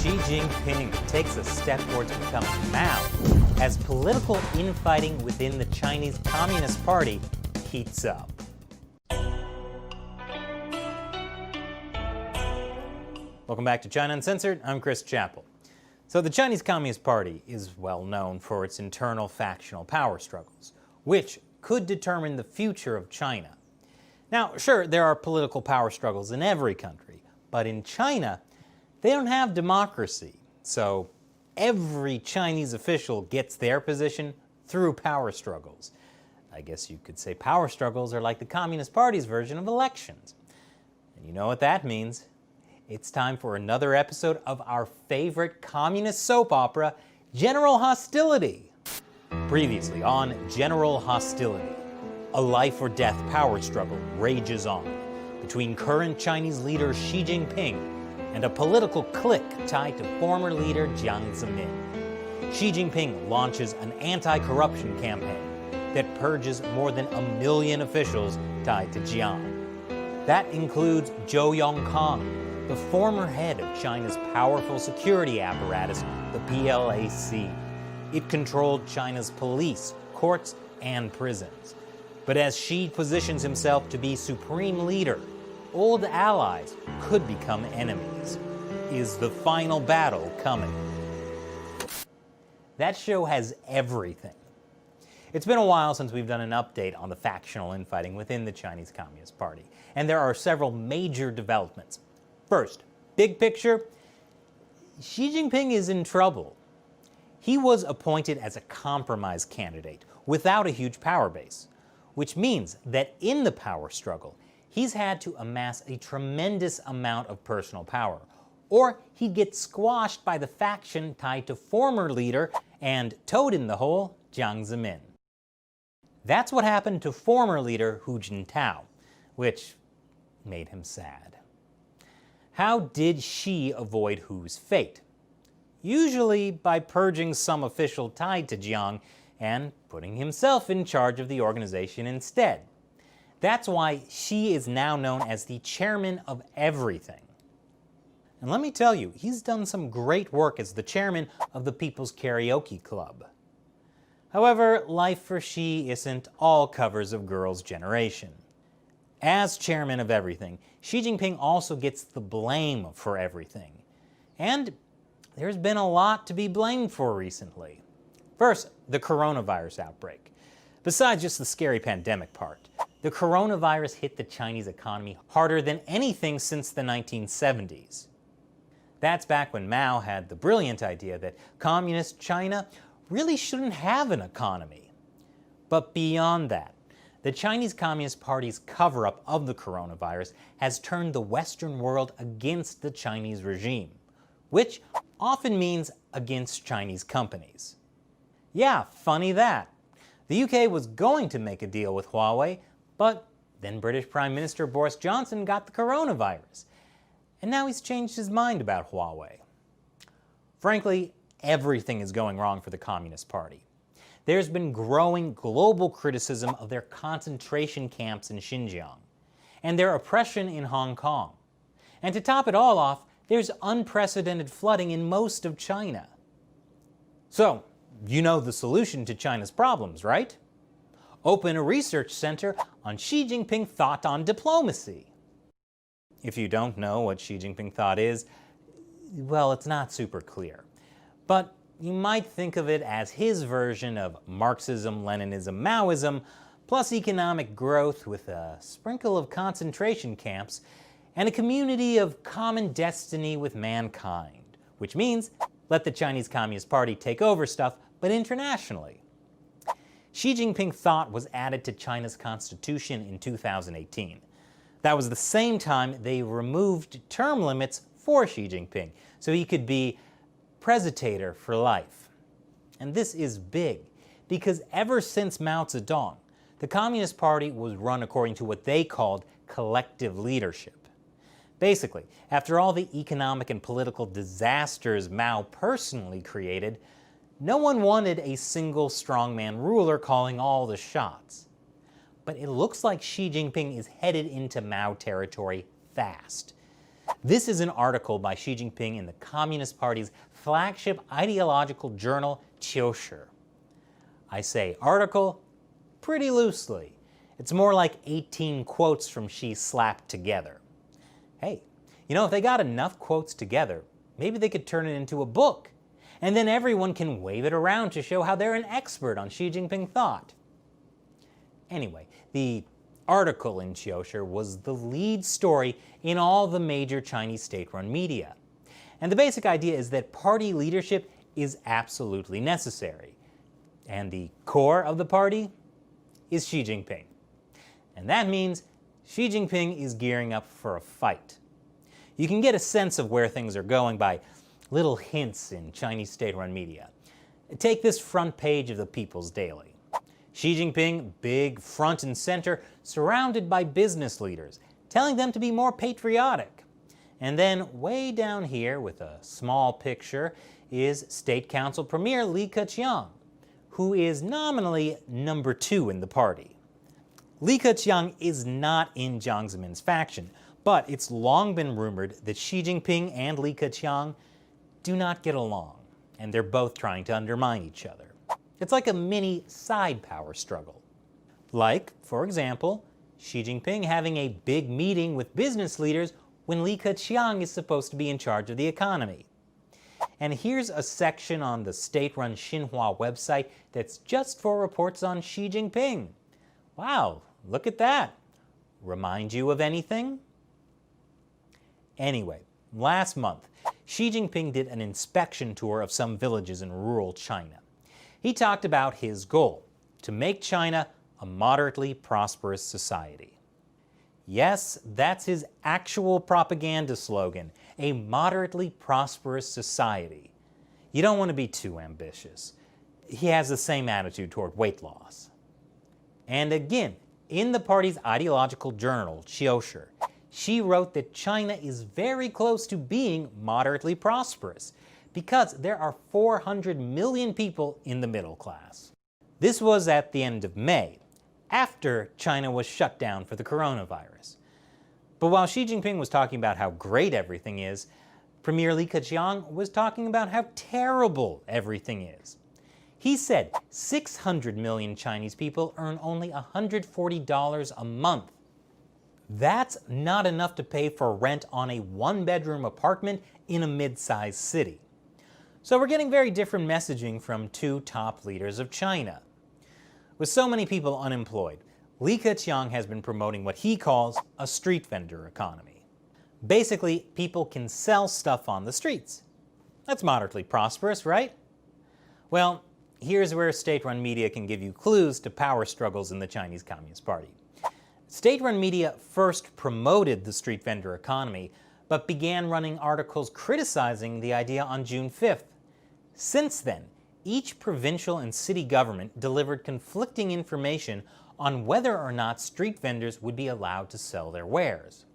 Xi Jinping takes a step towards becoming Mao as political infighting within the Chinese Communist Party heats up. Welcome back to China Uncensored. I'm Chris Chappell. So the Chinese Communist Party is well known for its internal factional power struggles, which could determine the future of China. Now, sure, there are political power struggles in every country, but in China, they don't have democracy, so every Chinese official gets their position through power struggles. I guess you could say power struggles are like the Communist Party's version of elections. And you know what that means? It's time for another episode of our favorite communist soap opera, General Hostility. Previously on General Hostility, a life-or-death power struggle rages on between current Chinese leader Xi Jinping and a political clique tied to former leader Jiang Zemin. Xi Jinping launches an anti-corruption campaign that purges more than 1 million officials tied to Jiang. That includes Zhou Yongkang, the former head of China's powerful security apparatus, the PLAC. It controlled China's police, courts, and prisons. But as Xi positions himself to be supreme leader, old allies could become enemies. Is the final battle coming? That show has everything. It's been a while since we've done an update on the factional infighting within the Chinese Communist Party, and there are several major developments. First, big picture, Xi Jinping is in trouble. He was appointed as a compromise candidate without a huge power base, which means that in the power struggle, he's had to amass a tremendous amount of personal power, or he'd get squashed by the faction tied to former leader and toad in the hole, Jiang Zemin. That's what happened to former leader Hu Jintao, which made him sad. How did Xi avoid Hu's fate? Usually by purging some official tied to Jiang and putting himself in charge of the organization instead. That's why Xi is now known as the chairman of everything. And let me tell you, he's done some great work as the chairman of the People's Karaoke Club. However, life for Xi isn't all covers of Girls' Generation. As chairman of everything, Xi Jinping also gets the blame for everything. And there's been a lot to be blamed for recently. First, the coronavirus outbreak. Besides just the scary pandemic part, the coronavirus hit the Chinese economy harder than anything since the 1970s. That's back when Mao had the brilliant idea that communist China really shouldn't have an economy. But beyond that, the Chinese Communist Party's cover-up of the coronavirus has turned the Western world against the Chinese regime, which often means against Chinese companies. Yeah, funny that. The UK was going to make a deal with Huawei, but then British Prime Minister Boris Johnson got the coronavirus. And now he's changed his mind about Huawei. Frankly, everything is going wrong for the Communist Party. There's been growing global criticism of their concentration camps in Xinjiang and their oppression in Hong Kong. And to top it all off, there's unprecedented flooding in most of China. So, you know the solution to China's problems, right? Open a research center on Xi Jinping Thought on diplomacy. If you don't know what Xi Jinping Thought is, well, it's not super clear. But you might think of it as his version of Marxism, Leninism, Maoism, plus economic growth with a sprinkle of concentration camps and a community of common destiny with mankind, which means let the Chinese Communist Party take over stuff, but internationally. Xi Jinping Thought was added to China's constitution in 2018. That was the same time they removed term limits for Xi Jinping, so he could be Presitator for life. And this is big, because ever since Mao Zedong, the Communist Party was run according to what they called collective leadership. Basically, after all the economic and political disasters Mao personally created, no one wanted a single strongman ruler calling all the shots. But it looks like Xi Jinping is headed into Mao territory fast. This is an article by Xi Jinping in the Communist Party's flagship ideological journal, 求是. I say article pretty loosely. It's more like 18 quotes from Xi slapped together. Hey, you know, if they got enough quotes together, maybe they could turn it into a book. And then everyone can wave it around to show how they're an expert on Xi Jinping thought. Anyway, the article in 求是 was the lead story in all the major Chinese state-run media. And the basic idea is that party leadership is absolutely necessary. And the core of the party is Xi Jinping. And that means Xi Jinping is gearing up for a fight. You can get a sense of where things are going by little hints in Chinese state-run media. Take this front page of the People's Daily. Xi Jinping, big front and center, surrounded by business leaders, telling them to be more patriotic. And then way down here with a small picture is State Council Premier Li Keqiang, who is nominally number 2 in the party. Li Keqiang is not in Jiang Zemin's faction, but it's long been rumored that Xi Jinping and Li Keqiang do not get along, and they're both trying to undermine each other. It's like a mini side power struggle. Like, for example, Xi Jinping having a big meeting with business leaders when Li Keqiang is supposed to be in charge of the economy. And here's a section on the state-run Xinhua website that's just for reports on Xi Jinping. Wow, look at that. Remind you of anything? Anyway, last month, Xi Jinping did an inspection tour of some villages in rural China. He talked about his goal, to make China a moderately prosperous society. Yes, that's his actual propaganda slogan, a moderately prosperous society. You don't want to be too ambitious. He has the same attitude toward weight loss. And again, in the party's ideological journal, 求是, Xi wrote that China is very close to being moderately prosperous because there are 400 million people in the middle class. This was at the end of May, after China was shut down for the coronavirus. But while Xi Jinping was talking about how great everything is, Premier Li Keqiang was talking about how terrible everything is. He said 600 million Chinese people earn only $140 a month. That's not enough to pay for rent on a one-bedroom apartment in a mid-sized city. So we're getting very different messaging from two top leaders of China. With so many people unemployed, Li Keqiang has been promoting what he calls a street vendor economy. Basically, people can sell stuff on the streets. That's moderately prosperous, right? Well, here's where state-run media can give you clues to power struggles in the Chinese Communist Party. State-run media first promoted the street vendor economy, but began running articles criticizing the idea on June 5th. Since then, each provincial and city government delivered conflicting information on whether or not street vendors would be allowed to sell their wares.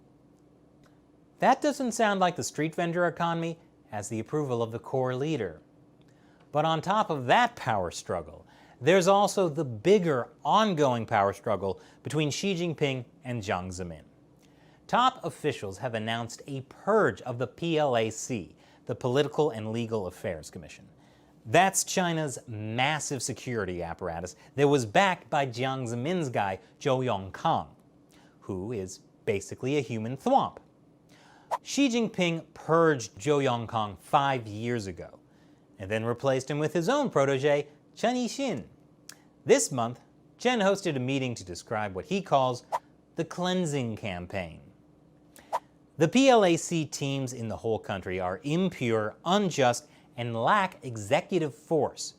That doesn't sound like the street vendor economy has the approval of the core leader. But on top of that power struggle, there's also the bigger, ongoing power struggle between Xi Jinping and Jiang Zemin. Top officials have announced a purge of the PLAC, the Political and Legal Affairs Commission. That's China's massive security apparatus that was backed by Jiang Zemin's guy, Zhou Yongkang, who is basically a human thwomp. Xi Jinping purged Zhou Yongkang 5 years ago, and then replaced him with his own protege, Chen Yixin. This month, Chen hosted a meeting to describe what he calls the cleansing campaign. The PLAC teams in the whole country are impure, unjust, and lack executive force.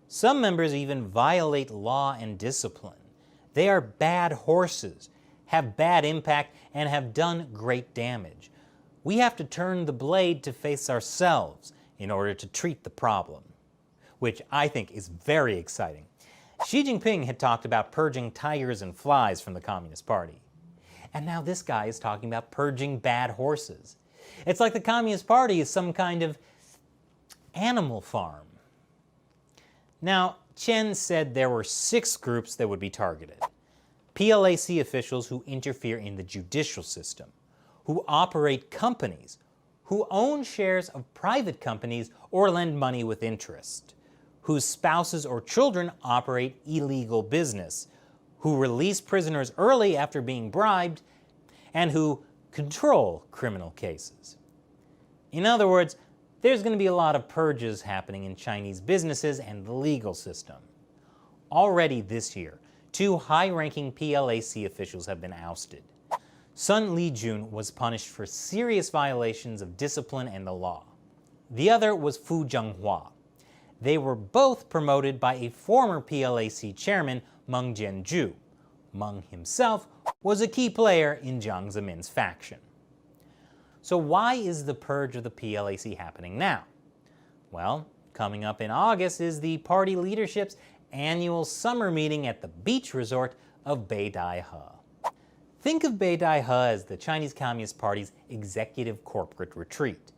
Some members even violate law and discipline. They are bad horses, have bad impact, and have done great damage. We have to turn the blade to face ourselves in order to treat the problem, which I think is very exciting. Xi Jinping had talked about purging tigers and flies from the Communist Party. And now this guy is talking about purging bad horses. It's like the Communist Party is some kind of animal farm. Now, Chen said there were 6 groups that would be targeted. PLAC officials who interfere in the judicial system, who operate companies, who own shares of private companies or lend money with interest, whose spouses or children operate illegal business, who release prisoners early after being bribed, and who control criminal cases. In other words, there's going to be a lot of purges happening in Chinese businesses and the legal system. Already this year, 2 high-ranking PLAC officials have been ousted. Sun Lijun was punished for serious violations of discipline and the law. The other was Fu Zhenghua. They were both promoted by a former PLAC chairman, Meng Jianzhu. Meng himself was a key player in Jiang Zemin's faction. So why is the purge of the PLAC happening now? Well, coming up in August is the party leadership's annual summer meeting at the beach resort of Beidaihe. Think of Beidaihe as the Chinese Communist Party's executive corporate retreat.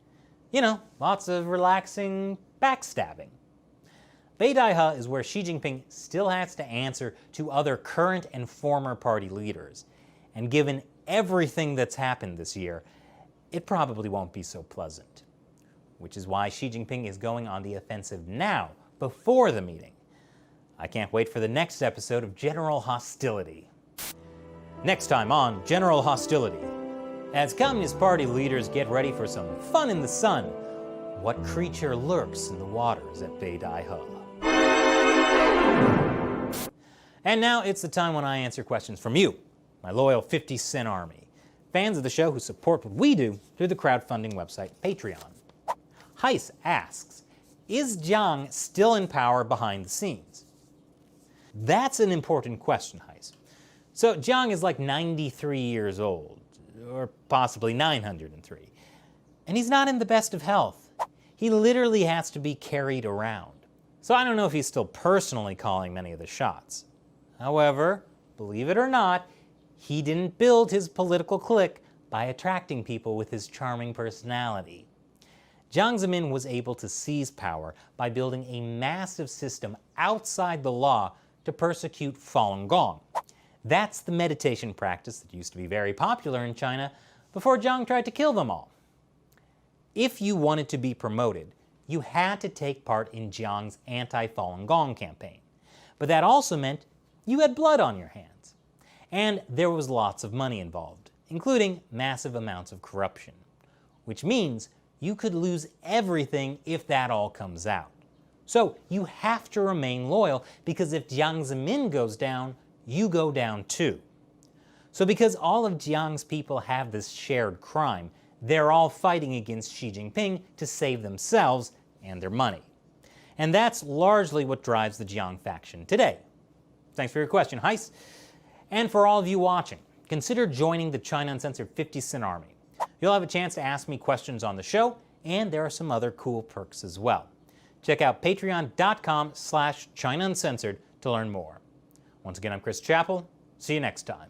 You know, lots of relaxing backstabbing. Beidaihe is where Xi Jinping still has to answer to other current and former party leaders. And given everything that's happened this year, it probably won't be so pleasant. Which is why Xi Jinping is going on the offensive now, before the meeting. I can't wait for the next episode of General Hostility. Next time on General Hostility, as Communist Party leaders get ready for some fun in the sun, what creature lurks in the waters at Beidaihe? And now it's the time when I answer questions from you, my loyal 50-cent army, fans of the show who support what we do through the crowdfunding website Patreon. Heiss asks, is Jiang still in power behind the scenes? That's an important question, Heiss. So Jiang is like 93 years old, or possibly 903, and he's not in the best of health. He literally has to be carried around. So I don't know if he's still personally calling many of the shots. However, believe it or not, he didn't build his political clique by attracting people with his charming personality. Jiang Zemin was able to seize power by building a massive system outside the law to persecute Falun Gong. That's the meditation practice that used to be very popular in China before Jiang tried to kill them all. If you wanted to be promoted, you had to take part in Jiang's anti-Falun Gong campaign. But that also meant you had blood on your hands. And there was lots of money involved, including massive amounts of corruption. Which means you could lose everything if that all comes out. So you have to remain loyal, because if Jiang Zemin goes down, you go down too. So because all of Jiang's people have this shared crime, they're all fighting against Xi Jinping to save themselves and their money. And that's largely what drives the Jiang faction today. Thanks for your question, Heiss. And for all of you watching, consider joining the China Uncensored 50-cent army. You'll have a chance to ask me questions on the show, and there are some other cool perks as well. Check out patreon.com/China Uncensored to learn more. Once again, I'm Chris Chappell. See you next time.